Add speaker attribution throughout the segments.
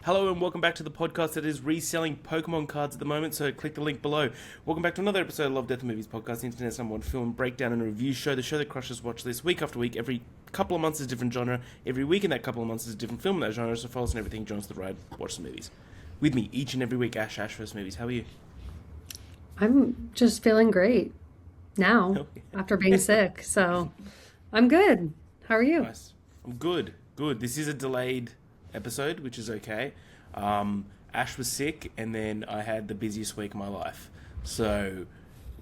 Speaker 1: Hello and welcome back to the podcast that is reselling Pokemon cards at the moment, so click the link below. Welcome back to another episode of Love, Death and Movies podcast, the internet's number one film breakdown and review show, the show that crushes watch lists week after week. Every couple of months is a different genre, every week in that couple of months is a different film in that genre, so follow us and everything, join us the ride, watch the movies. With me each and every week, Ash First Movies. How are you?
Speaker 2: I'm just feeling great now after being sick. So I'm good. How are you?
Speaker 1: Nice. I'm good. This is a delayed episode, which is okay. Ash was sick, and then I had the busiest week of my life. So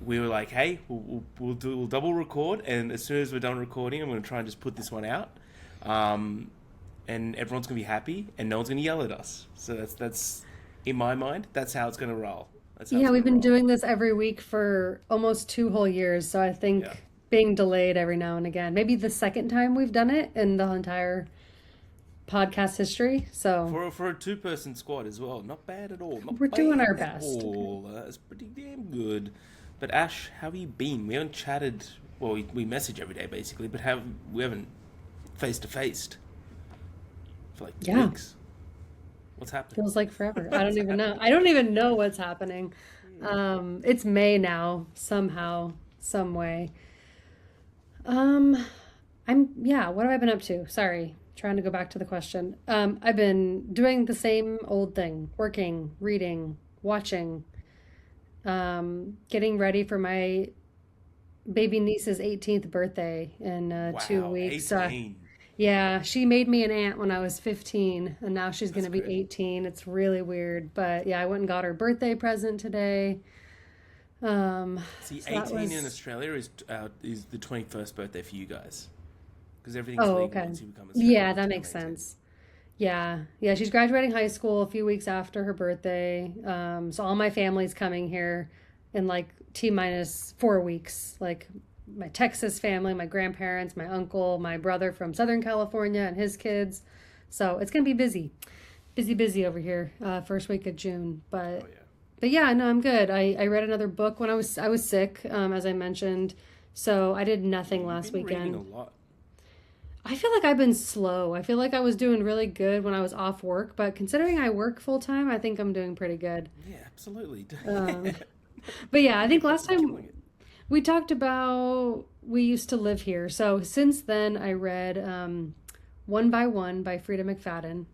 Speaker 1: we were like, "Hey, we'll double record, and as soon as we're done recording, I'm going to try and just put this one out, and everyone's going to be happy, and no one's going to yell at us." So that's in my mind, that's how it's going to roll.
Speaker 2: Yeah, we've been doing this every week for almost 2 whole years. So I think being delayed every now and again, maybe the second time we've done it in the entire podcast history. So
Speaker 1: for a two-person squad as well, not bad at all.
Speaker 2: we're doing our best.
Speaker 1: That's pretty damn good. But Ash, how have you been? We haven't chatted. Well, we message every day basically, but we haven't face to faced for like weeks. What's happening?
Speaker 2: Feels like forever. I don't even know. I don't even know what's happening. It's May now, somehow, some way. What have I been up to? Sorry, trying to go back to the question. I've been doing the same old thing, working, reading, watching, getting ready for my baby niece's 18th birthday in 2 weeks.
Speaker 1: 18.
Speaker 2: Yeah, she made me an aunt when I was 15, and now she's going to be
Speaker 1: Great.
Speaker 2: 18. It's really weird, but yeah, I went and got her birthday present today.
Speaker 1: See,
Speaker 2: So that
Speaker 1: 18 in
Speaker 2: was,
Speaker 1: Australia is the 21st birthday for you guys. Because everything's
Speaker 2: oh,
Speaker 1: legal
Speaker 2: okay.
Speaker 1: once you become Australian,
Speaker 2: Yeah,
Speaker 1: once
Speaker 2: that
Speaker 1: you become
Speaker 2: makes
Speaker 1: 18.
Speaker 2: sense. Yeah, she's graduating high school a few weeks after her birthday. So all my family's coming here in like T minus 4 weeks. Like my Texas family, my grandparents, my uncle, my brother from Southern California, and his kids. So it's gonna be busy over here. First week of June,
Speaker 1: Oh yeah.
Speaker 2: but yeah, no, I'm good. I read another book when I was sick, as I mentioned. So I did nothing
Speaker 1: You've
Speaker 2: last
Speaker 1: been reading a
Speaker 2: weekend.
Speaker 1: lot.
Speaker 2: I feel like I've been slow. I feel like I was doing really good when I was off work, but considering I work full time, I think I'm doing pretty good.
Speaker 1: Yeah, absolutely.
Speaker 2: Um, but yeah, I
Speaker 1: You're
Speaker 2: think last
Speaker 1: fucking
Speaker 2: time
Speaker 1: killing it.
Speaker 2: we talked about we used to live here. So since then, I read One by One by Frida McFadden.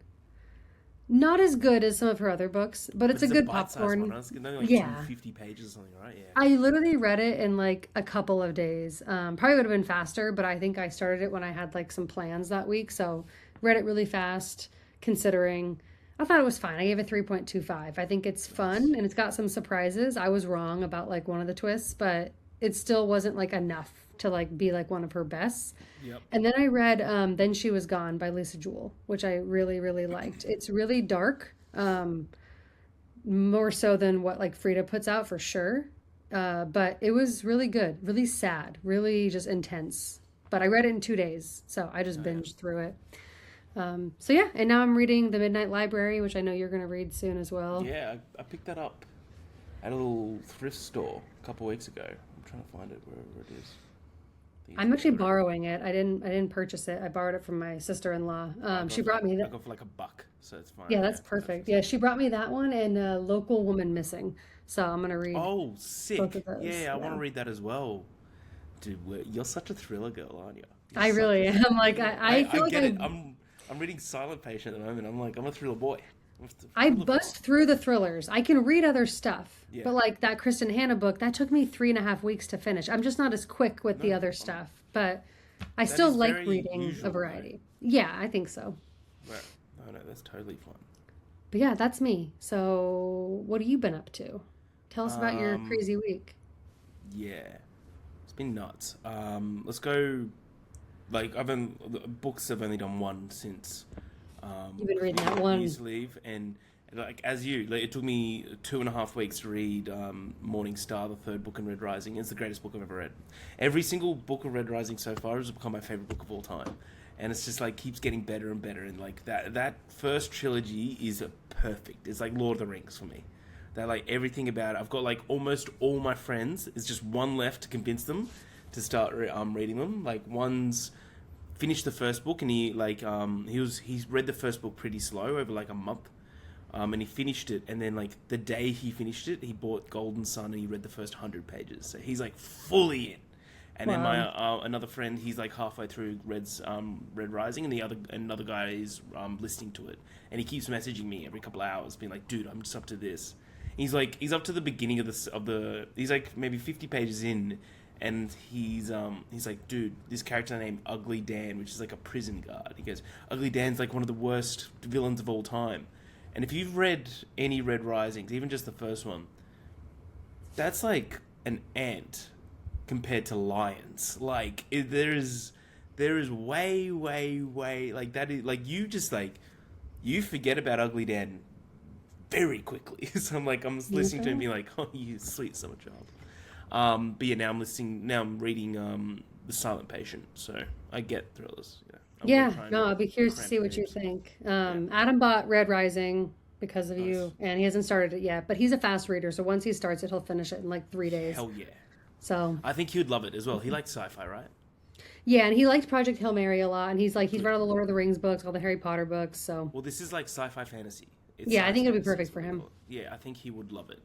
Speaker 2: Not as good as some of her other books, but
Speaker 1: But
Speaker 2: it's a
Speaker 1: it's a
Speaker 2: good
Speaker 1: bite-sized one,
Speaker 2: popcorn.
Speaker 1: right? It's only like
Speaker 2: Yeah.
Speaker 1: 250 pages or something, right? Yeah.
Speaker 2: I literally read it in like a couple of days. Probably would have been faster, but I think I started it when I had like some plans that week. So read it really fast, considering I thought it was fine. I gave it 3.25. I think it's
Speaker 1: Nice.
Speaker 2: fun and it's got some surprises. I was wrong about like one of the twists, but it still wasn't like enough to like be like one of her bests.
Speaker 1: Yep.
Speaker 2: And then I read Then She Was Gone by Lisa Jewell, which I really, really liked. It's really dark. More so than what like Frida puts out for sure. But it was really good, really sad, really just intense. But I read it in 2 days, so I just
Speaker 1: Oh yeah.
Speaker 2: binged through it. So yeah, and now I'm reading The Midnight Library, which I know you're going to read soon as well.
Speaker 1: Yeah, I picked that up at a little thrift store a couple of weeks ago. I'm trying to find it where it is. I think it's
Speaker 2: I'm
Speaker 1: in
Speaker 2: actually
Speaker 1: the photo.
Speaker 2: borrowing it. I didn't purchase it. I borrowed it from my sister-in-law.
Speaker 1: I
Speaker 2: She
Speaker 1: got
Speaker 2: brought me
Speaker 1: I
Speaker 2: that.
Speaker 1: got for like $1, so it's fine.
Speaker 2: Yeah,
Speaker 1: Yeah,
Speaker 2: that's
Speaker 1: that
Speaker 2: perfect.
Speaker 1: fits
Speaker 2: Yeah,
Speaker 1: in.
Speaker 2: she brought me that one and Local Woman Missing. So I'm going to read
Speaker 1: Oh,
Speaker 2: both
Speaker 1: sick.
Speaker 2: of those.
Speaker 1: Yeah, I want
Speaker 2: Yeah.
Speaker 1: to read that as well. Dude, you're such a thriller girl, aren't you? You're
Speaker 2: I
Speaker 1: such a
Speaker 2: really am.
Speaker 1: thriller
Speaker 2: Like
Speaker 1: girl.
Speaker 2: I
Speaker 1: I
Speaker 2: feel like
Speaker 1: get it. I'm reading Silent Patient at the moment. I'm like, I'm a thriller boy. I'm a
Speaker 2: I
Speaker 1: thriller boy.
Speaker 2: bust through the thrillers. I can read other stuff,
Speaker 1: Yeah.
Speaker 2: but like that Kristen Hanna book, that took me 3.5 weeks to finish. I'm just not as quick with the
Speaker 1: No,
Speaker 2: other stuff, but I
Speaker 1: that
Speaker 2: still
Speaker 1: is
Speaker 2: like
Speaker 1: very
Speaker 2: reading a
Speaker 1: usual though.
Speaker 2: variety. Yeah, I think so.
Speaker 1: Right. No, that's totally fine.
Speaker 2: But yeah, that's me. So what have you been up to? Tell us about your
Speaker 1: Um,
Speaker 2: crazy week.
Speaker 1: yeah, it's been nuts. Let's go. Like books I've only done one since
Speaker 2: You've been reading that
Speaker 1: New
Speaker 2: one.
Speaker 1: Year's Eve, and like as you, like, it took me 2.5 weeks to read Morning Star, the third book in Red Rising. It's the greatest book I've ever read. Every single book of Red Rising so far has become my favorite book of all time, and it's just like keeps getting better and better. And like that first trilogy is perfect. It's like Lord of the Rings for me. That like everything about it. I've got like almost all my friends. It's just one left to convince them to start reading them. Like one's finished the first book and he's read the first book pretty slow over like a month, and he finished it. And then like the day he finished it, he bought Golden Sun and he read the first 100 pages. So he's like fully in. And then my another friend, he's like halfway through Red Rising, and another guy is listening to it, and he keeps messaging me every couple of hours, being like, "Dude, I'm just up to this." He's up to the beginning of the. He's like maybe 50 pages in, and he's like, "Dude, this character named Ugly Dan, which is like a prison guard." He goes, "Ugly Dan's like one of the worst villains of all time," and if you've read any Red Risings, even just the first one, that's like an ant compared to lions. Like there is way like that is like you forget about Ugly Dan very quickly. So I'm listening to him being like, "Oh, you sweet summer child." But yeah, now I'm reading The Silent Patient, so I get thrillers.
Speaker 2: I'll be curious to see what you think. Adam bought Red Rising because of you, and he hasn't started it yet, but he's a fast reader, so once he starts it, he'll finish it in like 3 days.
Speaker 1: Hell yeah.
Speaker 2: So
Speaker 1: I think he would love it as well. He likes sci-fi, right?
Speaker 2: yeah, and he liked Project Hail Mary a lot, and he's read all the Lord of the Rings books, all the Harry Potter books. So
Speaker 1: well, this is like sci-fi fantasy.
Speaker 2: I think it'll be perfect for him.
Speaker 1: Yeah, I think he would love it.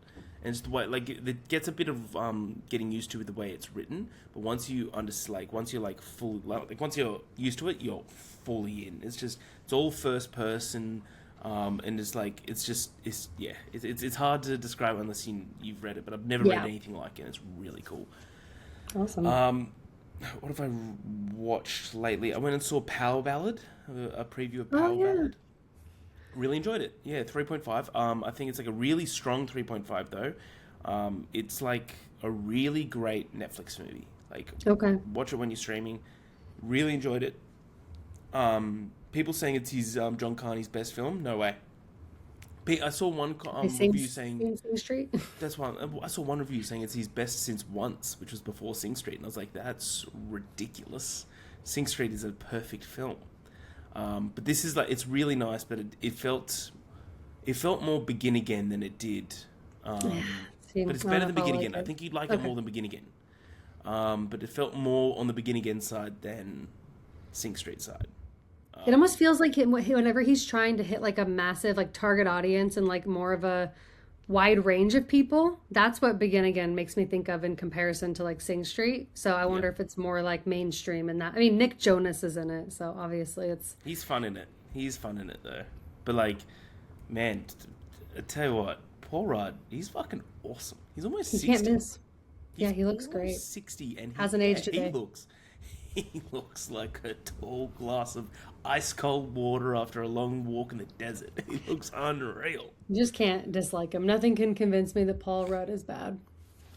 Speaker 1: And it's the way it gets a bit of getting used to with the way it's written, but once you're used to it, you're fully in. It's all first person. And it's hard to describe unless you've read it, but I've never read anything like it. It's really cool.
Speaker 2: Awesome.
Speaker 1: What have I watched lately? I went and saw Power Ballad, a preview of Power Ballad. Really enjoyed it. Yeah, 3.5. I think it's like a really strong 3.5 though. It's like a really great Netflix movie. Like, watch it when you're streaming. Really enjoyed it. People saying it's his John Carney's best film. No way. I saw one review saying
Speaker 2: Sing Street.
Speaker 1: that's one. I saw one review saying it's his best since Once, which was before Sing Street, and I was like, that's ridiculous. Sing Street is a perfect film. But this is it's really nice, but it felt more Begin Again than it did. But it's better than Begin Again. I think you'd like it more than Begin Again. But it felt more on the Begin Again side than Sing Street side.
Speaker 2: It almost feels like whenever he's trying to hit like a massive like target audience and like more of a wide range of people, that's what Begin Again makes me think of in comparison to like Sing Street. So I wonder if it's more like mainstream and that. I mean, Nick Jonas is in it, so obviously
Speaker 1: he's fun in it. He's fun in it though. But like, man, I tell you what, Paul Rudd, he's fucking awesome. He's almost 60.
Speaker 2: Can't miss. He looks great.
Speaker 1: 60 and
Speaker 2: hasn't aged today.
Speaker 1: He looks like a tall glass of ice cold water after a long walk in the desert. He looks unreal.
Speaker 2: You just can't dislike him. Nothing can convince me that Paul Rudd is bad.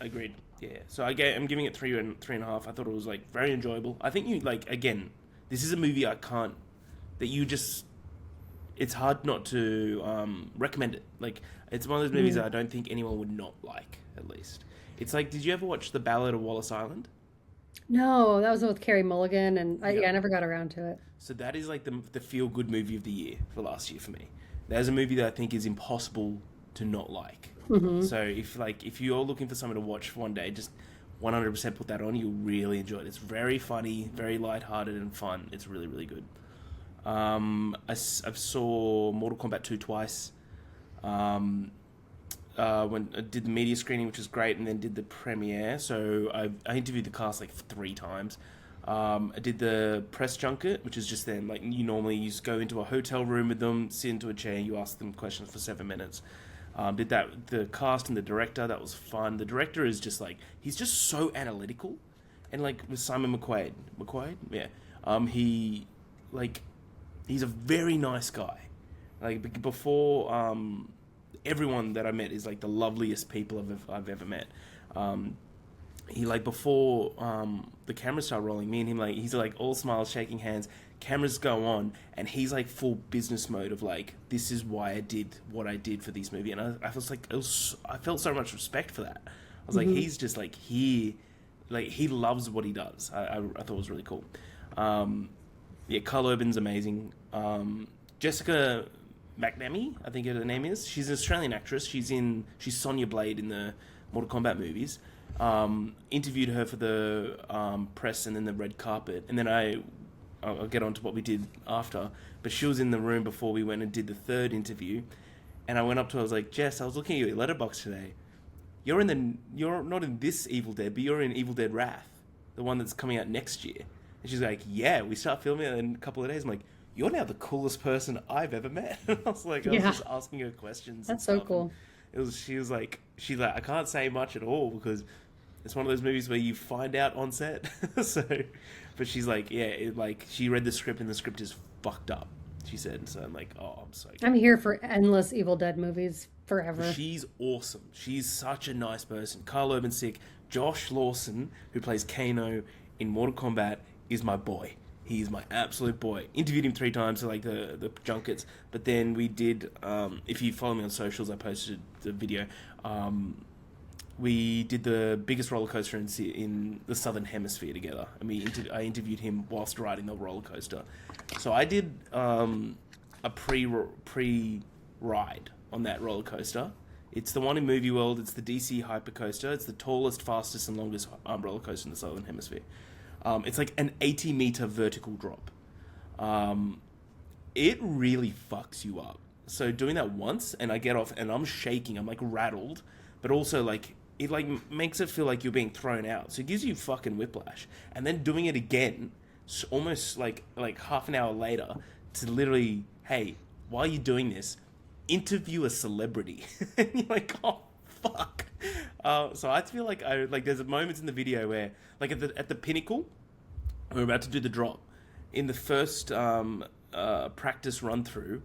Speaker 1: Agreed. Yeah. So I'm giving it 3.5. I thought it was like very enjoyable. I think again, this is a movie it's hard not to recommend it. Like, it's one of those movies that I don't think anyone would not like, at least. It's like, did you ever watch The Ballad of Wallace Island?
Speaker 2: No, that was with Carey Mulligan, and I never got around to it.
Speaker 1: So that is like the feel-good movie of the year for last year for me. There's a movie that I think is impossible to not like. Mm-hmm. So if you're looking for something to watch for one day, just 100% put that on. You'll really enjoy it. It's very funny, very lighthearted and fun. It's really, really good. I saw Mortal Kombat 2 twice. When I did the media screening, which was great, and then did the premiere. So I interviewed the cast like 3 times. I did the press junket, which is just then like you just go into a hotel room with them, sit into a chair, you ask them questions for 7 minutes. Did that the cast and the director. That was fun. The director is just like he's just so analytical, and like with Simon McQuaid, he's a very nice guy. Like before. Everyone that I met is like the loveliest people I've ever met. He before the cameras start rolling, me and him he's like all smiles, shaking hands. Cameras go on, and he's like full business mode of like, this is why I did what I did for this movie, and I was like, I felt so much respect for that. I was like, he's just like he loves what he does. I thought it was really cool. Carl Urban's amazing. Jessica McNamee, I think her name is. She's an Australian actress. She's Sonya Blade in the Mortal Kombat movies. Interviewed her for the press and then the red carpet, and then I'll get on to what we did after. But she was in the room before we went and did the third interview, And I went up to her, I was like, Jess, I was looking at your letterbox today. You're not in this Evil Dead, but you're in Evil Dead Wrath, the one that's coming out next year. And she's like, yeah, we start filming it in a couple of days. I'm like, you're now the coolest person I've ever met. I was like, I was
Speaker 2: Yeah,
Speaker 1: just asking her questions and
Speaker 2: that's so
Speaker 1: stuff, and
Speaker 2: cool.
Speaker 1: she's like, I can't say much at all because it's one of those movies where you find out on set. So, but she's like, yeah, like she read the script and the script is fucked up. She said, so I'm like, oh, I'm so
Speaker 2: I'm here for endless Evil Dead movies forever.
Speaker 1: She's awesome. She's such a nice person. Carl Urban's sick. Josh Lawson, who plays Kano in Mortal Kombat, is my boy. He is my absolute boy. Interviewed him 3 times for like the junkets, but then we did. If you follow me on socials, I posted the video. We did the biggest roller coaster in the Southern Hemisphere together, and I interviewed him whilst riding the roller coaster. So I did a pre ride on that roller coaster. It's the one in Movie World. It's the DC Hyper Coaster. It's the tallest, fastest, and longest roller coaster in the Southern Hemisphere. It's like an 80-meter vertical drop. It really fucks you up. So doing that once, and I get off, and I'm shaking. I'm like rattled, but also like it like makes it feel like you're being thrown out. So it gives you fucking whiplash. And then doing it again, almost like half an hour later, to literally, hey, while you're doing this, interview a celebrity. And you're like, oh fuck. So I feel like there's moments in the video where like at the pinnacle, we're about to do the drop. In the first practice run through,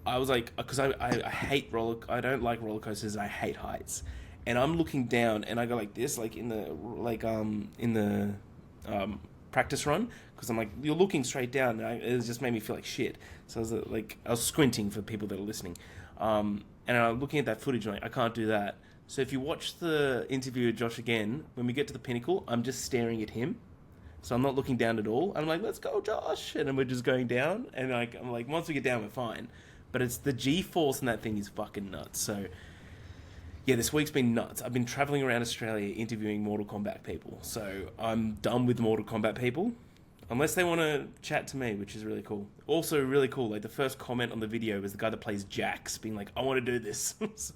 Speaker 1: I was like, because I don't like roller coasters. I hate heights, and I'm looking down, and I go like this, like in the practice run, because I'm like, you're looking straight down, and it just made me feel like shit. So I was I was squinting for people that are listening, and I'm looking at that footage, and I can't do that. So if you watch the interview with Josh again, when we get to the pinnacle, I'm just staring at him. So I'm not looking down at all. I'm like, let's go, Josh. And then we're just going down. And I'm like, once we get down, we're fine. But it's the G-force in that thing is fucking nuts. So, yeah, this week's been nuts. I've been traveling around Australia interviewing Mortal Kombat people. So I'm done with Mortal Kombat people. Unless they want to chat to me, which is really cool. Also really cool, like the first comment on the video was the guy that plays Jax being like, I want to do this. So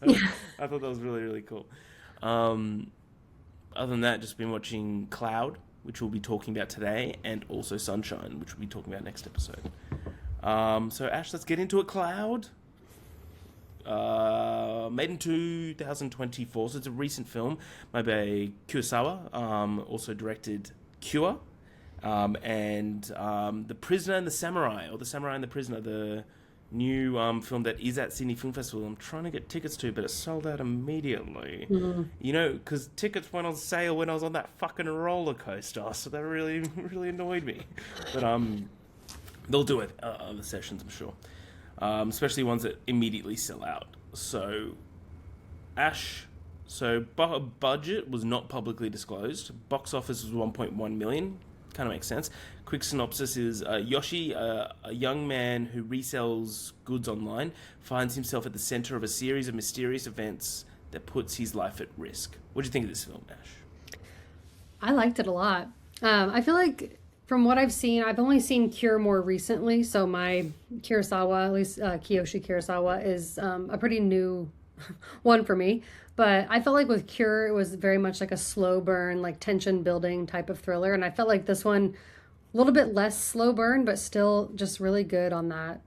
Speaker 1: I thought that was really, really cool. Other than that, just been watching Cloud, which we'll be talking about today, and also Sunshine, which we'll be talking about next episode. So Ash, let's get into it. Cloud. Made in 2024, so it's a recent film made by Kurosawa. Also directed Cure. And The Prisoner and the Samurai, or The Samurai and the Prisoner, the new film that is at Sydney Film Festival. I'm trying to get tickets to, but it sold out immediately. Mm-hmm. You know, because tickets went on sale when I was on that fucking roller coaster, so that really, really annoyed me. But they'll do it other sessions, I'm sure. Especially ones that immediately sell out. So, Ash. So, budget was not publicly disclosed. Box office was 1.1 million. Kind of makes sense. Quick synopsis is Yoshi, a young man who resells goods online, finds himself at the center of a series of mysterious events that puts his life at risk. What do you think of this film, Ash?
Speaker 2: I liked it a lot. I feel like from what I've seen, I've only seen Cure more recently, so my Kurosawa, at least Kiyoshi Kurosawa, is a pretty new one for me. But I felt like with Cure, it was very much like a slow burn, like tension building type of thriller. And I felt like this one, a little bit less slow burn, but still just really good on that,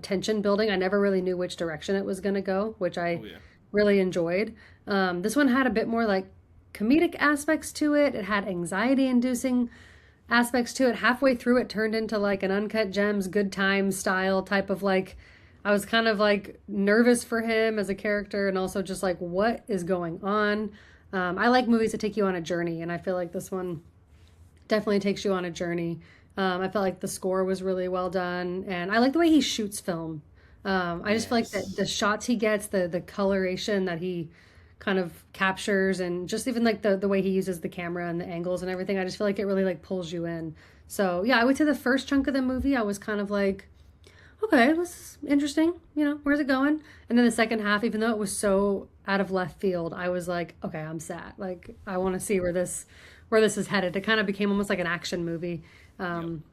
Speaker 2: tension building. I never really knew which direction it was going to go, which I really enjoyed. This one had a bit more like comedic aspects to it. It had anxiety inducing aspects to it. Halfway through, it turned into like an Uncut Gems, Good Times style type of like, I was kind of like nervous for him as a character, and also just like, what is going on? I like movies that take you on a journey, and I feel like this one definitely takes you on a journey. I felt like the score was really well done, and I like the way he shoots film. I just feel like the shots he gets, the coloration that he kind of captures, and just even like the way he uses the camera and the angles and everything, I just feel like it really like pulls you in. So yeah, I would say the first chunk of the movie, I was kind of like, okay, this is interesting. Where's it going? And then the second half, even though it was so out of left field, I was like, okay, I'm sad. Like, I want to see where this where this is headed. It kind of became almost like an action movie,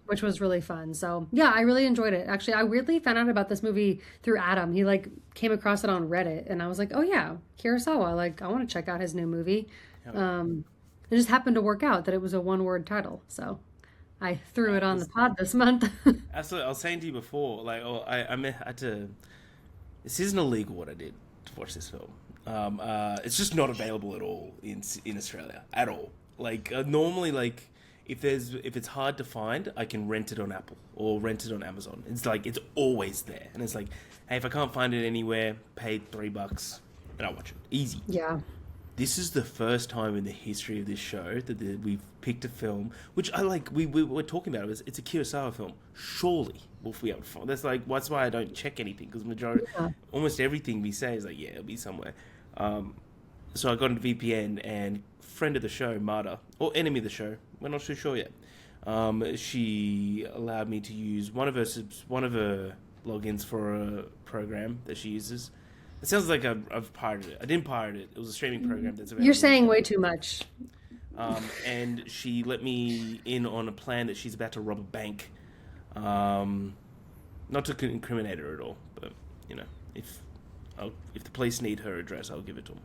Speaker 2: which was really fun. So yeah, I really enjoyed it. Actually, I weirdly found out about this movie through Adam. He like came across it on Reddit, and I was like, oh yeah, Kurosawa. Like I want to check out his new movie. It just happened to work out that it was a one-word title, so I threw it on the pod this month.
Speaker 1: Absolutely. I was saying to you before, like, oh, had to. This isn't illegal what I did to watch this film. It's just not available at all in Australia at all. Like normally, like if it's hard to find, I can rent it on Apple or rent it on Amazon. It's like it's always there, and it's like, hey, if I can't find it anywhere, pay $3 and I'll watch it. Easy.
Speaker 2: Yeah.
Speaker 1: This is the first time in the history of this show that we've picked a film, which I like. We were talking about it. It's a Kurosawa film. Surely we'll be able to find. That's why I don't check anything, because almost everything we say is like, yeah, it'll be somewhere. So I got into VPN, and friend of the show, Marta, or enemy of the show, we're not too sure yet. She allowed me to use one of her logins for a program that she uses. It sounds like I've pirated it. I didn't pirate it. It was a streaming program that's available.
Speaker 2: You're saying way too much.
Speaker 1: And she let me in on a plan that she's about to rob a bank. Not to incriminate her at all, but you know, if the police need her address, I'll give it to them.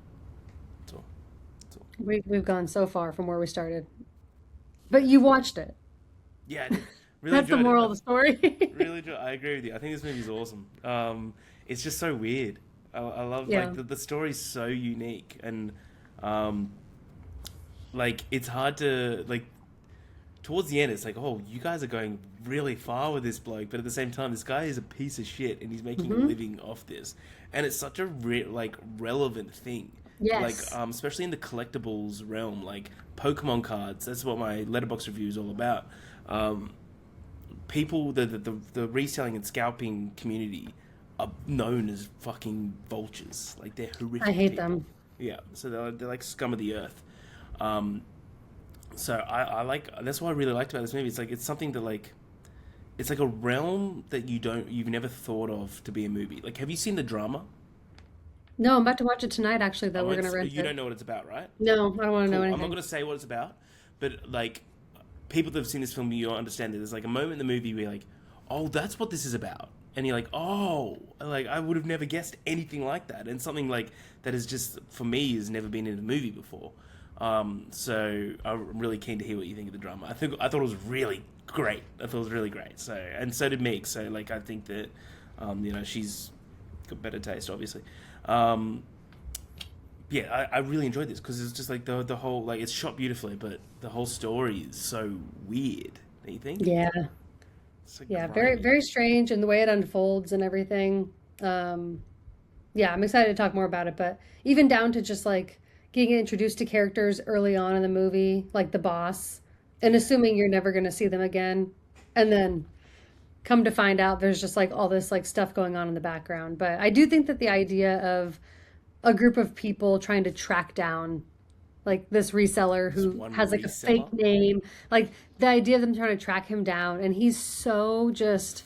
Speaker 1: That's all.
Speaker 2: We've gone so far from where we started, but you watched it.
Speaker 1: Yeah, I did. Really
Speaker 2: That's the moral of the story.
Speaker 1: Really enjoyed it. I agree with you. I think this movie's awesome. It's just so weird. I love like the story's so unique, and like it's hard to like towards the end it's like, oh, you guys are going really far with this bloke, but at the same time this guy is a piece of shit and he's making a living off this, and it's such a relevant thing.
Speaker 2: Yes.
Speaker 1: Like especially in the collectibles realm, like Pokemon cards. That's what my Letterboxd review is all about. People, the reselling and scalping community are known as fucking vultures. Like they're horrific.
Speaker 2: I hate
Speaker 1: people.
Speaker 2: them.
Speaker 1: Yeah, so they're like scum of the earth. So I like, that's what I really liked about this movie. It's like it's something that like it's like a realm that you've never thought of to be a movie. Like, have you seen the drama?
Speaker 2: No, I'm about to watch it tonight. Actually, though we're gonna rent it.
Speaker 1: You don't know what it's about, right?
Speaker 2: No, I don't want to know anything.
Speaker 1: I'm not gonna say what it's about, but like people that have seen this film, you understand that there's like a moment in the movie where you're like, oh, that's what this is about. And you're like, oh, like I would have never guessed anything like that, and something like that is just for me has never been in a movie before. So I'm really keen to hear what you think of the drama. I thought it was really great. I thought it was really great. So, and so did Meg. So like I think that she's got better taste, obviously. Yeah, I really enjoyed this because it's just like the whole, like it's shot beautifully, but the whole story is so weird. Don't you think?
Speaker 2: Yeah.
Speaker 1: So
Speaker 2: Yeah,
Speaker 1: grimy.
Speaker 2: very, very strange, and the way it unfolds and everything. Yeah, I'm excited to talk more about it, but even down to just like getting introduced to characters early on in the movie, like the boss, and assuming you're never going to see them again, and then come to find out there's just like all this like stuff going on in the background. But I do think that the idea of a group of people trying to track down like this reseller
Speaker 1: This
Speaker 2: who
Speaker 1: one
Speaker 2: has like a
Speaker 1: reseller.
Speaker 2: fake name, like the idea of them trying to track him down, and he's so just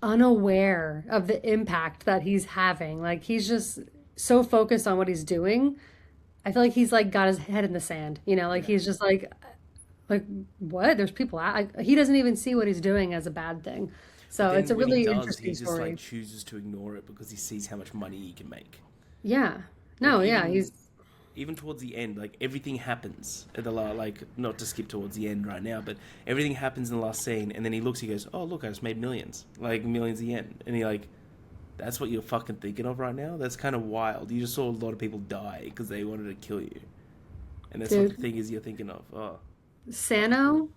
Speaker 2: unaware of the impact that he's having. Like he's just so focused on what he's doing. I feel like he's like got his head in the sand, like
Speaker 1: Yeah.
Speaker 2: he's just like what? There's people out. He doesn't even see what he's doing as a bad thing.
Speaker 1: But
Speaker 2: So it's
Speaker 1: then
Speaker 2: a
Speaker 1: when he
Speaker 2: really
Speaker 1: does,
Speaker 2: interesting
Speaker 1: he just
Speaker 2: story.
Speaker 1: like chooses to ignore it because he sees how much money he can make.
Speaker 2: Yeah.
Speaker 1: Like
Speaker 2: No, yeah,
Speaker 1: even
Speaker 2: he's
Speaker 1: even towards the end, like everything happens at the like not to skip towards the end right now, but everything happens in the last scene, and then he looks, he goes, "Oh look, I just made millions, like millions at the end," and he like, "That's what you're fucking thinking of right now? That's kind of wild. You just saw a lot of people die because they wanted to kill you, and that's what the
Speaker 2: dude.
Speaker 1: thing is you're thinking of." Oh,
Speaker 2: Sano,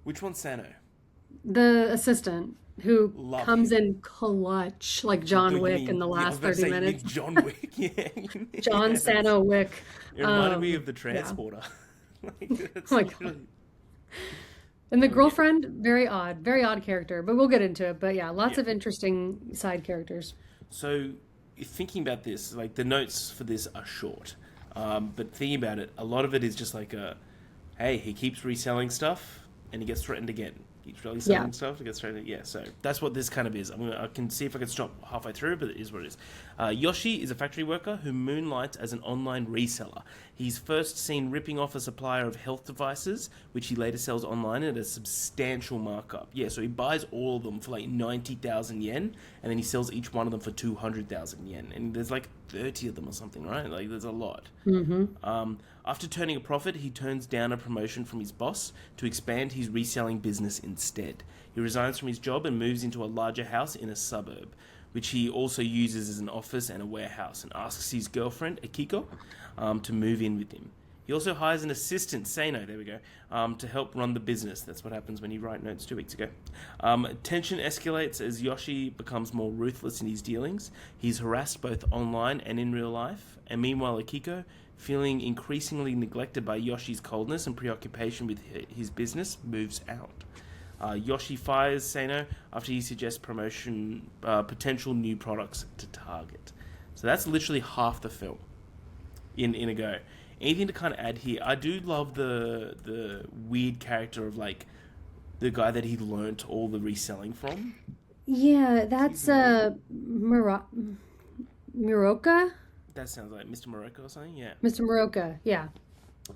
Speaker 1: which one's Sano?
Speaker 2: the assistant who
Speaker 1: Love
Speaker 2: comes
Speaker 1: him.
Speaker 2: in clutch like
Speaker 1: Oh,
Speaker 2: John
Speaker 1: you
Speaker 2: Wick in
Speaker 1: mean
Speaker 2: the
Speaker 1: yeah? I was
Speaker 2: last
Speaker 1: about to
Speaker 2: 30
Speaker 1: say you mean
Speaker 2: minutes.
Speaker 1: John Wick. Yeah,
Speaker 2: John
Speaker 1: yeah.
Speaker 2: Sano Wick.
Speaker 1: It reminded me of the
Speaker 2: Yeah.
Speaker 1: transporter. Like,
Speaker 2: Oh
Speaker 1: it's
Speaker 2: my God.
Speaker 1: literally.
Speaker 2: And the
Speaker 1: Oh yeah.
Speaker 2: girlfriend, very odd character, but we'll get into it. But yeah, lots
Speaker 1: Yeah.
Speaker 2: of interesting side characters.
Speaker 1: So, thinking about this, like the notes for this are short, but thinking about it, a lot of it is just like hey, he keeps reselling stuff and he gets threatened again. He's really
Speaker 2: Yeah.
Speaker 1: selling stuff to get straight in. Yeah, so that's what this kind of is. I can see if I can stop halfway through, but it is what it is. Yoshi is a factory worker who moonlights as an online reseller. He's first seen ripping off a supplier of health devices, which he later sells online at a substantial markup. Yeah, so he buys all of them for like 90,000 yen, and then he sells each one of them for 200,000 yen. And there's like 30 of them or something, right? Like, there's a lot. After turning a profit, he turns down a promotion from his boss to expand his reselling business instead. He resigns from his job and moves into a larger house in a suburb, which he also uses as an office and a warehouse, and asks his girlfriend, Akiko, to move in with him. He also hires an assistant, Seino, there we go, to help run the business. That's what happens when you write notes 2 weeks ago. Tension escalates as Yoshi becomes more ruthless in his dealings. He's harassed both online and in real life. And meanwhile, Akiko, feeling increasingly neglected by Yoshi's coldness and preoccupation with his business, moves out. Yoshi fires Seino after he suggests potential new products to Target. So that's literally half the film in a go. Anything to kind of add here? I do love the weird character of like the guy that he learnt all the reselling from.
Speaker 2: Yeah, that's Miroka?
Speaker 1: That sounds like Mr. Morocco or something. Yeah,
Speaker 2: Mr. Miroka. Yeah.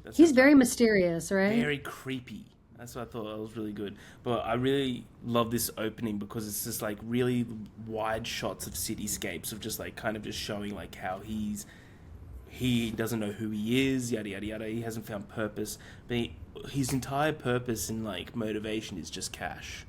Speaker 1: that
Speaker 2: He's
Speaker 1: sounds right.
Speaker 2: very mysterious, right?
Speaker 1: Very creepy. That's what I thought. That was really good. But I really love this opening because it's just like really wide shots of cityscapes of just like kind of just showing like how he doesn't know who he is, yada yada yada. He hasn't found purpose, but his entire purpose and like motivation is just cash,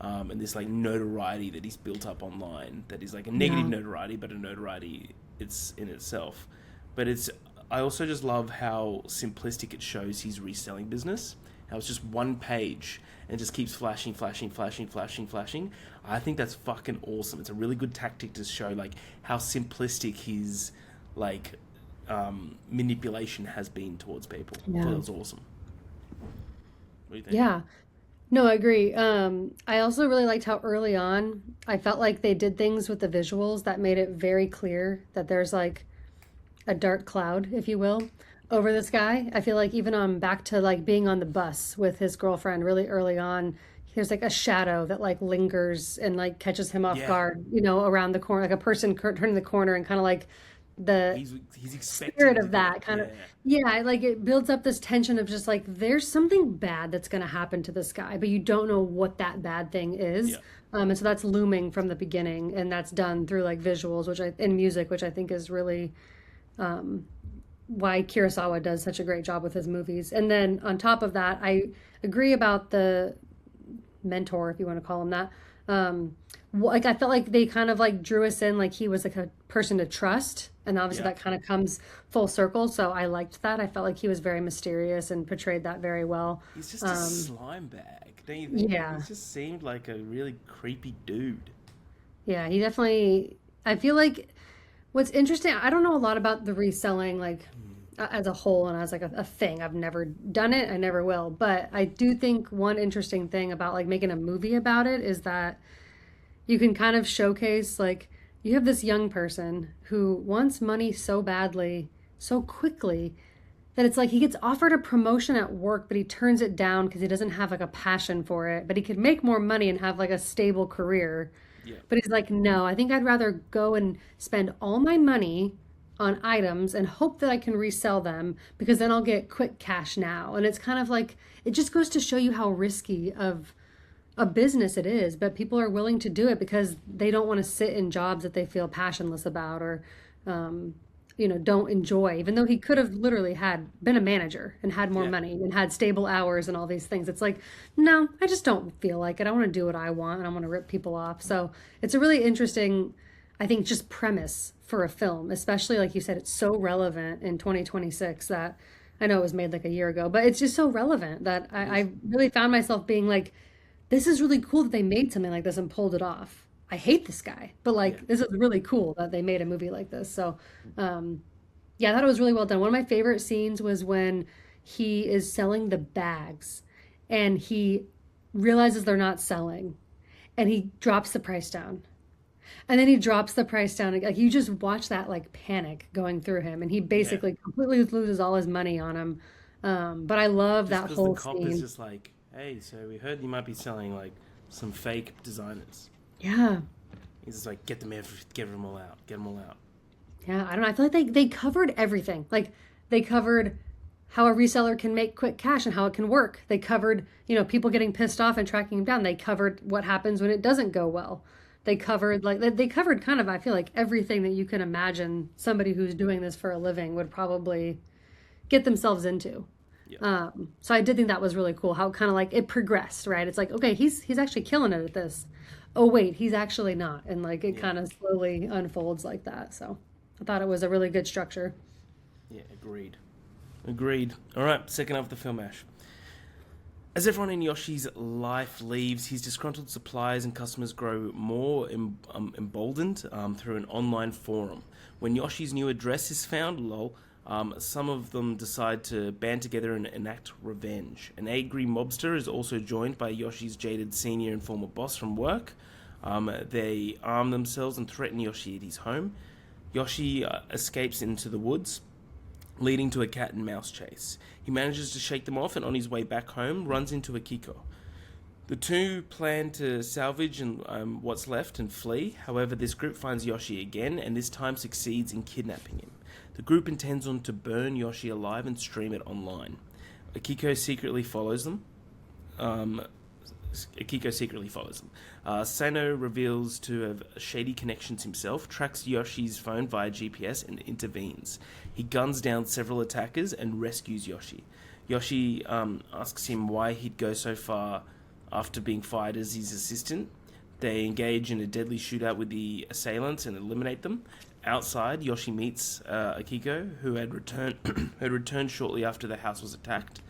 Speaker 1: and this like notoriety that he's built up online. That is like a negative
Speaker 2: Yeah.
Speaker 1: notoriety, but a notoriety it's in itself. But it's I also just love how simplistic it shows his reselling business. How it's just one page and just keeps flashing, flashing, flashing, flashing, flashing. I think that's fucking awesome. It's a really good tactic to show like how simplistic his like manipulation has been towards people. I thought
Speaker 2: Yeah.
Speaker 1: that was awesome. What do you think?
Speaker 2: Yeah. No, I agree. I also really liked how early on I felt like they did things with the visuals that made it very clear that there's like a dark cloud, if you will, over this guy. I feel like even on back to like being on the bus with his girlfriend really early on, there's like a shadow that like lingers and like catches him off
Speaker 1: Yeah,
Speaker 2: guard, around the corner, like a person turning the corner and kind of like the
Speaker 1: he's
Speaker 2: spirit
Speaker 1: expecting to
Speaker 2: of
Speaker 1: get
Speaker 2: that kind of,
Speaker 1: yeah.
Speaker 2: yeah, like it builds up this tension of just like there's something bad that's going to happen to this guy, but you don't know what that bad thing
Speaker 1: Yeah.
Speaker 2: is. And so that's looming from the beginning, and that's done through like visuals, and music, which I think is really why Kurosawa does such a great job with his movies. And then on top of that, I agree about the mentor, if you want to call him that. Like I felt like they kind of like drew us in like he was like a person to trust, and obviously
Speaker 1: Yeah.
Speaker 2: that kind of comes full circle. So I liked that. I felt like he was very mysterious and portrayed that very well.
Speaker 1: He's just a
Speaker 2: Um,
Speaker 1: slime bag, don't you think? Like he
Speaker 2: yeah,
Speaker 1: just seemed like a really creepy dude.
Speaker 2: yeah, he definitely. I feel like what's interesting. I don't know a lot about the reselling like as a whole and as like a thing. I've never done it. I never will. But I do think one interesting thing about like making a movie about it is that you can kind of showcase like you have this young person who wants money so badly, so quickly that it's like he gets offered a promotion at work, but he turns it down because he doesn't have like a passion for it. But he could make more money and have like a stable career.
Speaker 1: Yeah.
Speaker 2: But he's like, no, I think I'd rather go and spend all my money on items and hope that I can resell them because then I'll get quick cash now. And it's kind of like, it just goes to show you how risky of a business it is, but people are willing to do it because they don't want to sit in jobs that they feel passionless about or, um, don't enjoy, even though he could have literally had been a manager and had more
Speaker 1: Yeah.
Speaker 2: money and had stable hours and all these things. It's like, no, I just don't feel like it. I want to do what I want and I want to rip people off. So it's a really interesting, I think, just premise for a film, especially like you said, it's so relevant in 2026 that I know it was made like a year ago, but it's just so relevant that
Speaker 1: It
Speaker 2: I,
Speaker 1: is.
Speaker 2: I really found myself being like, this is really cool that they made something like this and pulled it off. I hate this guy, but
Speaker 1: Yeah.
Speaker 2: like this is really cool that they made a movie like this. So, yeah, I thought it was really well done. One of my favorite scenes was when he is selling the bags and he realizes they're not selling and he drops the price down. And then he drops the price down. Like you just watch that like panic going through him and he
Speaker 1: Yeah.
Speaker 2: basically completely loses all his money on him. But I love
Speaker 1: Just
Speaker 2: that
Speaker 1: because the
Speaker 2: whole
Speaker 1: cop is
Speaker 2: scene.
Speaker 1: just like, Hey, so we heard you might be selling like some fake designers.
Speaker 2: Yeah.
Speaker 1: He's just like, get them all out, get them all out.
Speaker 2: Yeah, I don't know. I feel like they covered everything. Like they covered how a reseller can make quick cash and how it can work. They covered, people getting pissed off and tracking them down. They covered what happens when it doesn't go well. They covered they covered kind of, I feel like, everything that you can imagine somebody who's doing this for a living would probably get themselves into.
Speaker 1: Yeah,
Speaker 2: So I did think that was really cool how kind of like it progressed, right? It's like, okay, he's actually killing it at this. Oh wait, he's actually not. And like it
Speaker 1: yeah,
Speaker 2: kind of slowly unfolds like that. So I thought it was a really good structure.
Speaker 1: yeah. Agreed. Agreed. All right, second half of the film, Ash. As everyone in Yoshi's life leaves, his disgruntled suppliers and customers grow more emboldened through an online forum. When Yoshi's new address is found, lol, some of them decide to band together and enact revenge. An angry mobster is also joined by Yoshi's jaded senior and former boss from work. They arm themselves and threaten Yoshi at his home. Yoshi escapes into the woods, leading to a cat and mouse chase. He manages to shake them off and on his way back home runs into Akiko. The two plan to salvage what's left and flee. However, this group finds Yoshi again and this time succeeds in kidnapping him. The group intends on to burn Yoshi alive and stream it online. Akiko secretly follows them. Um, Sano reveals to have shady connections himself, tracks Yoshi's phone via GPS, and intervenes. He guns down several attackers and rescues Yoshi. Yoshi asks him why he'd go so far after being fired as his assistant. They engage in a deadly shootout with the assailants and eliminate them. Outside, Yoshi meets Akiko, who had returned had returned shortly after the house was attacked.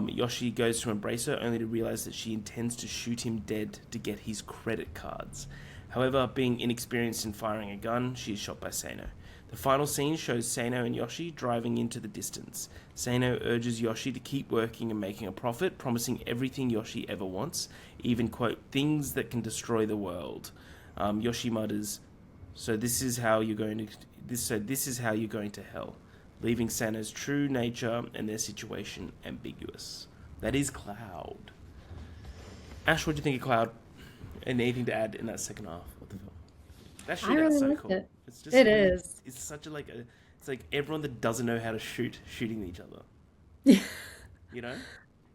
Speaker 1: Yoshi goes to embrace her, only to realize that she intends to shoot him dead to get his credit cards. However, being inexperienced in firing a gun, she is shot by Sano. The final scene shows Sano and Yoshi driving into the distance. Sano urges Yoshi to keep working and making a profit, promising everything Yoshi ever wants, even, quote, things that can destroy the world. Yoshi mutters, "So this is how you're going to hell," leaving Sano's true nature and their situation ambiguous. That is Cloud. Ash, what do you think of Cloud? And anything to add in that second half of the film? That
Speaker 2: I
Speaker 1: shootout's
Speaker 2: really
Speaker 1: so
Speaker 2: liked
Speaker 1: cool.
Speaker 2: it.
Speaker 1: It's just
Speaker 2: It
Speaker 1: really,
Speaker 2: is.
Speaker 1: it's such it's like everyone that doesn't know how to shoot shooting each other. You know?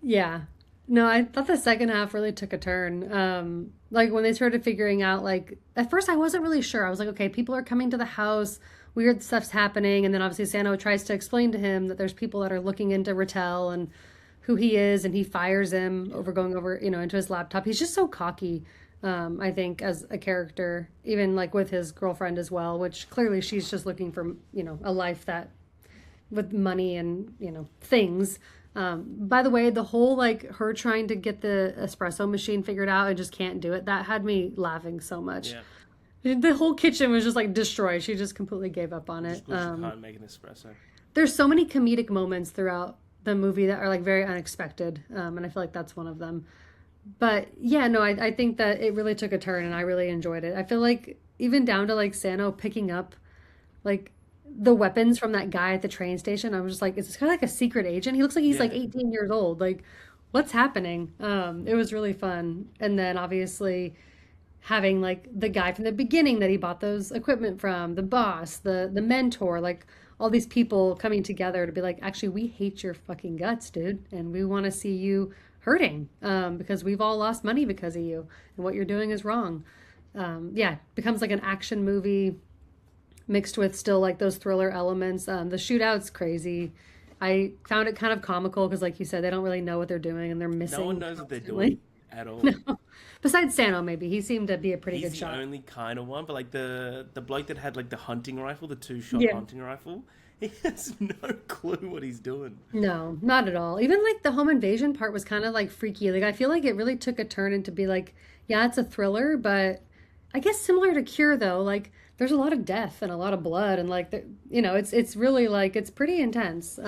Speaker 2: Yeah. No, I thought the second half really took a turn. Like when they started figuring out, like, at first I wasn't really sure. I was like, okay, people are coming to the house, weird stuff's happening. And then obviously Sano tries to explain to him that there's people that are looking into Rattel and who he is. And he fires him over going over, into his laptop. He's just so cocky, I think, as a character, even like with his girlfriend as well, which clearly she's just looking for, a life that with money and things. By the way, the whole like her trying to get the espresso machine figured out and just can't do it, that had me laughing so much.
Speaker 1: Yeah.
Speaker 2: The whole kitchen was just like destroyed. She just completely gave up on it.
Speaker 1: Just because you can't make an espresso.
Speaker 2: There's so many comedic moments throughout the movie that are like very unexpected, and I feel like that's one of them. But yeah, no, I think that it really took a turn, and I really enjoyed it. I feel like even down to like Sano picking up like the weapons from that guy at the train station. I was just like, is this kind of like a secret agent? He looks like he's
Speaker 1: Yeah.
Speaker 2: like 18 years old. Like, what's happening? It was really fun. And then obviously having like the guy from the beginning that he bought those equipment from, the boss, the mentor, like all these people coming together to be like, actually, we hate your fucking guts, dude, and we want to see you hurting, because we've all lost money because of you, and what you're doing is wrong. Yeah, becomes like an action movie mixed with still like those thriller elements. The shootout's crazy. I found it kind of comical because, like you said, they don't really know what they're doing and they're
Speaker 1: No one
Speaker 2: missing
Speaker 1: knows what they're
Speaker 2: constantly.
Speaker 1: doing at all.
Speaker 2: No, besides Sano, maybe he seemed to be a pretty
Speaker 1: He's
Speaker 2: good
Speaker 1: the
Speaker 2: shot.
Speaker 1: only kind of one, but like the bloke that had like the hunting rifle, the two-shot
Speaker 2: Yeah.
Speaker 1: hunting rifle, he has no clue what he's doing.
Speaker 2: No, not at all. Even like the home invasion part was kind of like freaky. Like I feel like it really took a turn into be like, yeah, it's a thriller, but I guess similar to Cure though, like there's a lot of death and a lot of blood and like it's really like it's pretty intense,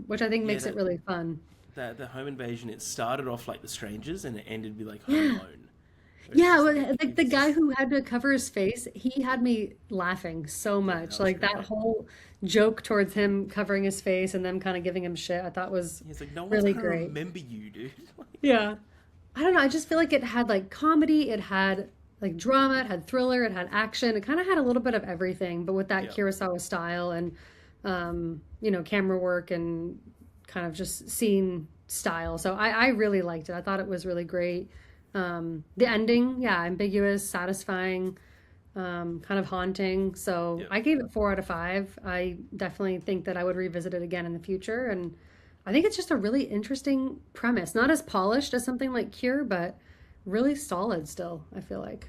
Speaker 2: which I think
Speaker 1: Yeah,
Speaker 2: makes it really fun.
Speaker 1: the home invasion, it started off like The Strangers and it ended with like Home
Speaker 2: Yeah.
Speaker 1: Alone. Where it's
Speaker 2: Yeah,
Speaker 1: just
Speaker 2: well,
Speaker 1: like
Speaker 2: like
Speaker 1: if
Speaker 2: the
Speaker 1: it's
Speaker 2: guy
Speaker 1: just
Speaker 2: who had to cover his face, he had me laughing so
Speaker 1: yeah, that
Speaker 2: much.
Speaker 1: was
Speaker 2: Like that
Speaker 1: great.
Speaker 2: whole joke towards him covering his face and them kind of giving him shit, I thought was
Speaker 1: He's like, no one's
Speaker 2: really
Speaker 1: gonna
Speaker 2: great.
Speaker 1: remember you, dude.
Speaker 2: Yeah. I don't know. I just feel like it had like comedy, it had like drama, it had thriller, it had action. It kind of had a little bit of everything, but with that
Speaker 1: Yeah,
Speaker 2: Kurosawa style and camera work and kind of just scene style. So I really liked it. I thought it was really great. The ending, yeah, ambiguous, satisfying, kind of haunting. So
Speaker 1: yeah,
Speaker 2: I gave it 4 out of 5. I definitely think that I would revisit it again in the future. And I think it's just a really interesting premise. Not as polished as something like Cure, but really solid still, I feel like.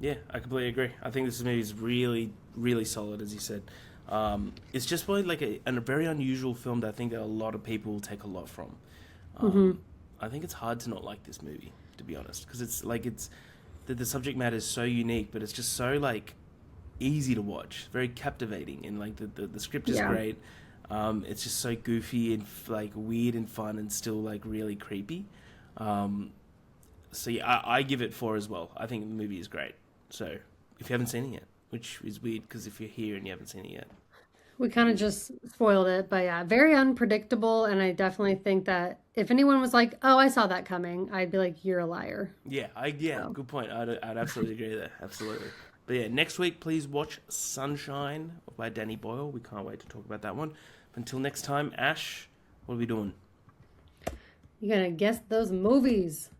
Speaker 1: yeah. I completely agree. I think this movie is really, really solid, as you said. It's just really like a very unusual film that I think that a lot of people will take a lot from.
Speaker 2: Hmm.
Speaker 1: I think it's hard to not like this movie, to be honest, because it's like the subject matter is so unique, but it's just so like easy to watch, very captivating, and like the script is
Speaker 2: Yeah.
Speaker 1: great. It's just so goofy and like weird and fun, and still like really creepy. Um, so yeah, I give it 4 as well. I think the movie is great. So if you haven't seen it yet, which is weird because if you're here and you haven't seen it yet,
Speaker 2: We kind of
Speaker 1: you should.
Speaker 2: just spoiled it, but yeah, very unpredictable. And I definitely think that if anyone was like, "Oh, I saw that coming," I'd be like, "You're a liar."
Speaker 1: Yeah,
Speaker 2: So,
Speaker 1: good point. I'd absolutely agree there. Absolutely. But yeah, next week, please watch Sunshine by Danny Boyle. We can't wait to talk about that one. Until next time, Ash, what are we doing?
Speaker 2: you're gonna guess those movies.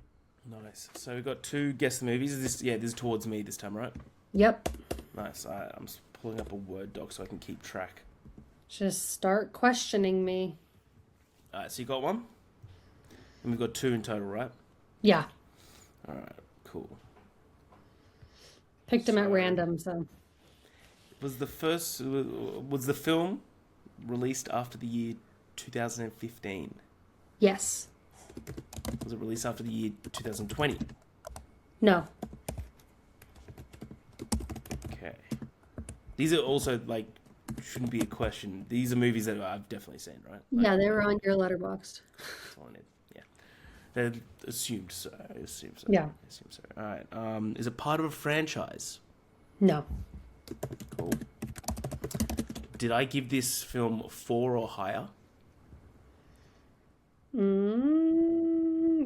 Speaker 1: Nice. So we've got 2 guess the movies. This is towards me this time, right?
Speaker 2: Yep.
Speaker 1: Nice. I'm just pulling up a Word doc so I can keep track.
Speaker 2: Just start questioning me.
Speaker 1: Alright, so you got one? And we've got 2 in total, right?
Speaker 2: Yeah.
Speaker 1: Alright, cool.
Speaker 2: Picked them at
Speaker 1: So,
Speaker 2: random, so
Speaker 1: was the film released after the year 2015?
Speaker 2: yes.
Speaker 1: Was it released after the year 2020?
Speaker 2: No.
Speaker 1: Okay. These are also like shouldn't be a question. These are movies that I've definitely seen, right? Like
Speaker 2: Yeah, they were on your letterboxed.
Speaker 1: that's all I need. Yeah. They assumed so. I assume so.
Speaker 2: Yeah.
Speaker 1: I assume so. All right. Is it part of a franchise?
Speaker 2: No.
Speaker 1: Cool. Did I give this film 4 or higher?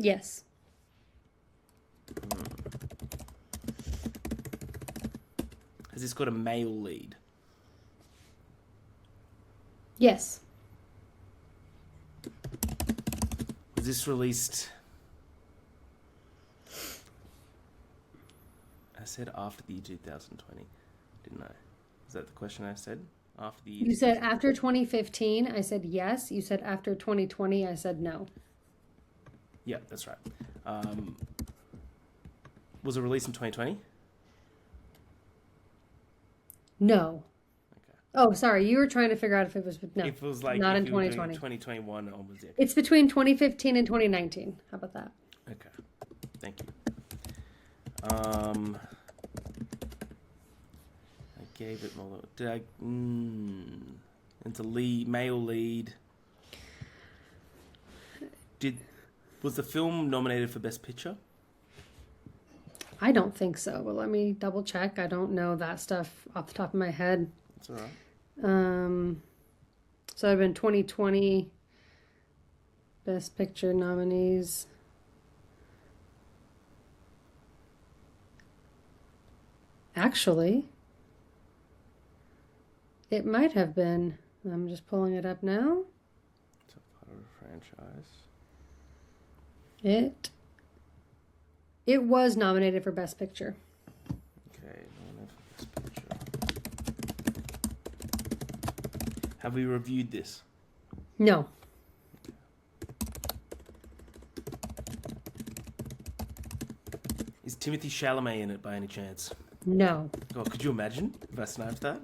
Speaker 2: Yes.
Speaker 1: Has this got a male lead?
Speaker 2: Yes.
Speaker 1: Was this released? I said after the year 2020, didn't I? Is that the question I said? After the year
Speaker 2: You said
Speaker 1: 2020?
Speaker 2: after 2015, I said yes. You said after 2020, I said no.
Speaker 1: Yeah, that's right. Um, was it released in 2020?
Speaker 2: No.
Speaker 1: Okay.
Speaker 2: Oh, sorry. You were trying to figure out if it was no,
Speaker 1: If it was like
Speaker 2: not
Speaker 1: if
Speaker 2: in
Speaker 1: you were doing
Speaker 2: 2020.
Speaker 1: 2021 onwards, yeah.
Speaker 2: It's between 2015 and 2019. How about that?
Speaker 1: Okay. Thank you. I gave it more. Did I? It's a lead, male lead. Did was the film nominated for Best Picture?
Speaker 2: I don't think so, but let me double check. I don't know that stuff off the top of my head.
Speaker 1: That's all right.
Speaker 2: So I've been 2020 Best Picture nominees. Actually, it might have been. I'm just pulling it up now.
Speaker 1: It's a part of a franchise.
Speaker 2: It was nominated for Best Picture.
Speaker 1: Okay, nominated for Best Picture. Have we reviewed this?
Speaker 2: No.
Speaker 1: Is Timothy Chalamet in it by any chance?
Speaker 2: No.
Speaker 1: Oh, could you imagine if I sniped that?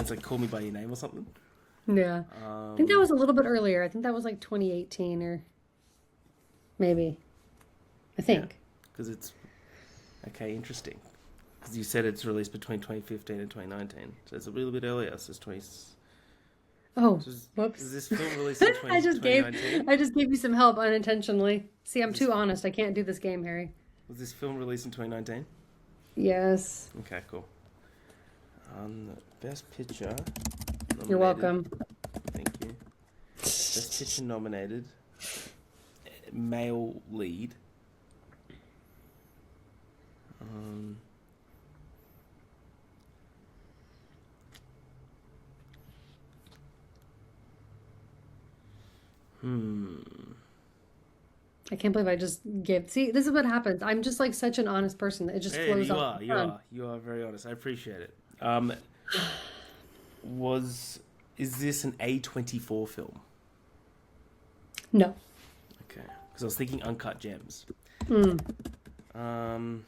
Speaker 1: It's like Call Me by Your Name or something.
Speaker 2: Yeah. I think that was a little bit earlier. I think that was like 2018 or maybe. I think.
Speaker 1: Because it's okay, interesting. Because you said it's released between 2015 and 2019, so it's a little bit earlier. So it's 20.
Speaker 2: Oh,
Speaker 1: So is
Speaker 2: whoops.
Speaker 1: this film released in 20,
Speaker 2: I just gave
Speaker 1: 2019?
Speaker 2: I just gave you some help unintentionally. See, I'm too honest. I can't do this game, Harry.
Speaker 1: Was this film released in 2019?
Speaker 2: Yes.
Speaker 1: Okay, cool. Best Picture.
Speaker 2: You're
Speaker 1: Nominated.
Speaker 2: welcome.
Speaker 1: Thank you. Best Picture nominated. Male lead.
Speaker 2: I can't believe I just gave. See, this is what happens. I'm just like such an honest person that it just
Speaker 1: Hey,
Speaker 2: flows
Speaker 1: you
Speaker 2: off.
Speaker 1: are. You are very honest. I appreciate it. Is this an A24 film?
Speaker 2: No.
Speaker 1: Okay, because I was thinking Uncut Gems.
Speaker 2: Mm.
Speaker 1: A24.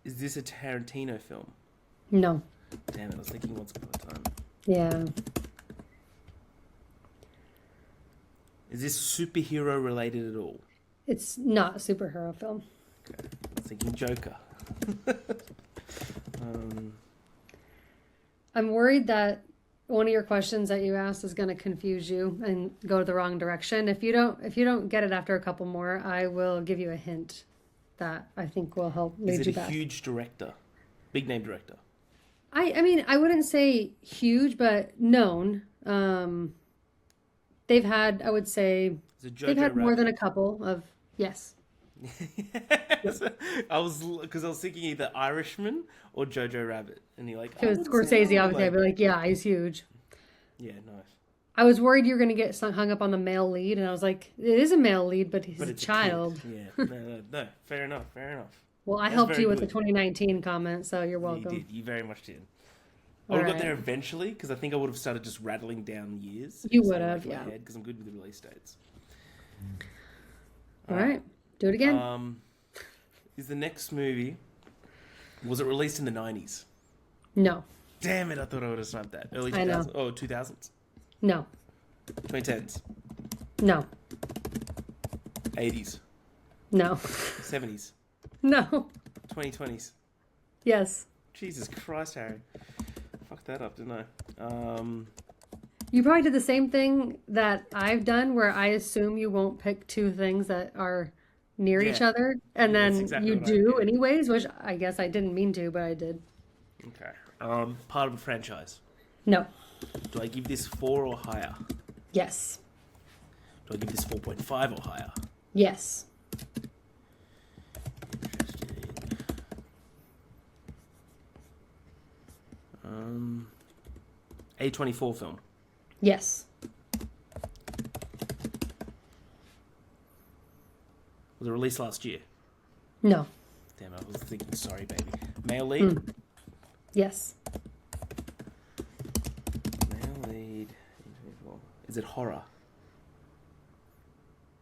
Speaker 1: Is this a Tarantino film?
Speaker 2: No.
Speaker 1: Damn it! I was thinking Once Upon a Time.
Speaker 2: Yeah.
Speaker 1: Is this superhero related at all?
Speaker 2: It's not a superhero film.
Speaker 1: Okay, I was thinking Joker.
Speaker 2: I'm worried that one of your questions that you asked is going to confuse you and go the wrong direction. If you don't get it after a couple more, I will give you a hint that I think will help lead
Speaker 1: Is
Speaker 2: you
Speaker 1: it a
Speaker 2: back.
Speaker 1: huge director? Big name director?
Speaker 2: I mean, I wouldn't say huge, but known. They've had, I would say,
Speaker 1: Is it Jojo
Speaker 2: they've had more
Speaker 1: Rabbit?
Speaker 2: than a couple of, yes.
Speaker 1: Yes. I was thinking either Irishman or Jojo Rabbit, and you're like,
Speaker 2: If it was
Speaker 1: I wouldn't say
Speaker 2: Scorsese,
Speaker 1: I
Speaker 2: obviously,
Speaker 1: would
Speaker 2: I'd be like, yeah, he's huge.
Speaker 1: yeah, nice.
Speaker 2: I was worried you were going to get hung up on the male lead, and I was like, it is a male lead, but he's
Speaker 1: But
Speaker 2: a
Speaker 1: it's
Speaker 2: child.
Speaker 1: A kid. Yeah, no, fair enough.
Speaker 2: Well, I
Speaker 1: That's
Speaker 2: helped
Speaker 1: very
Speaker 2: you with the
Speaker 1: good.
Speaker 2: 2019 comment, so you're
Speaker 1: You
Speaker 2: welcome.
Speaker 1: did. You very much did. I
Speaker 2: All
Speaker 1: would have
Speaker 2: right.
Speaker 1: got there eventually because I think I would have started just rattling down years.
Speaker 2: You would have, yeah.
Speaker 1: Because I'm good with the release dates.
Speaker 2: All right. Do it again.
Speaker 1: Is the next movie? Was it released in the 90s?
Speaker 2: No.
Speaker 1: Damn it! I thought I would have sniped that. Early
Speaker 2: I know.
Speaker 1: 2000s. Oh, 2000s.
Speaker 2: No.
Speaker 1: 2010s.
Speaker 2: No.
Speaker 1: 80s.
Speaker 2: No.
Speaker 1: 70s.
Speaker 2: No.
Speaker 1: 2020s.
Speaker 2: Yes.
Speaker 1: Jesus Christ, Harry. Fucked that up, didn't I?
Speaker 2: You probably did the same thing that I've done where I assume you won't pick two things that are near each
Speaker 1: Yeah.
Speaker 2: other, and
Speaker 1: Yeah, that's
Speaker 2: then
Speaker 1: exactly
Speaker 2: you
Speaker 1: what I
Speaker 2: do
Speaker 1: did.
Speaker 2: anyways, which I guess I didn't mean to, but I did.
Speaker 1: Okay. Part of a franchise.
Speaker 2: No.
Speaker 1: Do I give this 4 or higher?
Speaker 2: Yes.
Speaker 1: Do I give this 4.5 or higher?
Speaker 2: Yes.
Speaker 1: Interesting. A24 film.
Speaker 2: Yes.
Speaker 1: Was it released last year?
Speaker 2: No.
Speaker 1: Damn, I was thinking, sorry, baby. Male lead?
Speaker 2: Yes.
Speaker 1: Male lead. A24. Is it horror?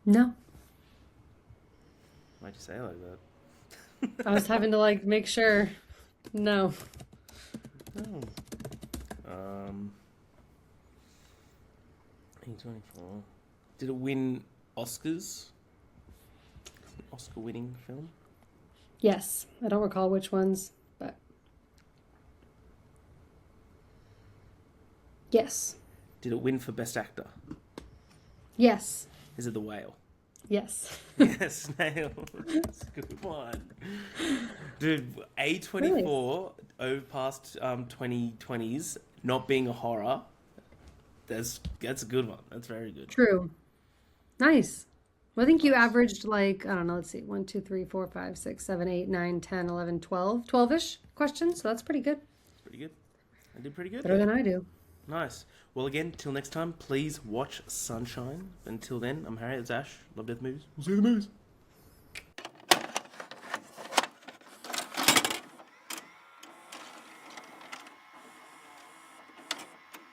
Speaker 2: No.
Speaker 1: Why'd you say it like that?
Speaker 2: I was having to like make sure. No.
Speaker 1: Oh. A24. Did it win Oscars? An Oscar-winning film?
Speaker 2: Yes. I don't recall which ones, but yes.
Speaker 1: Did it win for Best Actor?
Speaker 2: Yes.
Speaker 1: Is it The Whale?
Speaker 2: Yes.
Speaker 1: Yes, nail. That's a good one. Dude, A24 over past 2020s not being a horror, that's a good one. That's very good.
Speaker 2: True. Nice. Well, I think you averaged like, I don't know, let's see, 1, 2, 3, 4, 5, 6, 7, 8, 9, 10, 11, 12, 12-ish questions. So that's pretty good.
Speaker 1: Pretty good. I did pretty good.
Speaker 2: Better
Speaker 1: there.
Speaker 2: than I do.
Speaker 1: Nice. Well, again, till next time, please watch Sunshine. Until then, I'm Harry, it's Ash. Love Death Movies. We'll see you in the movies.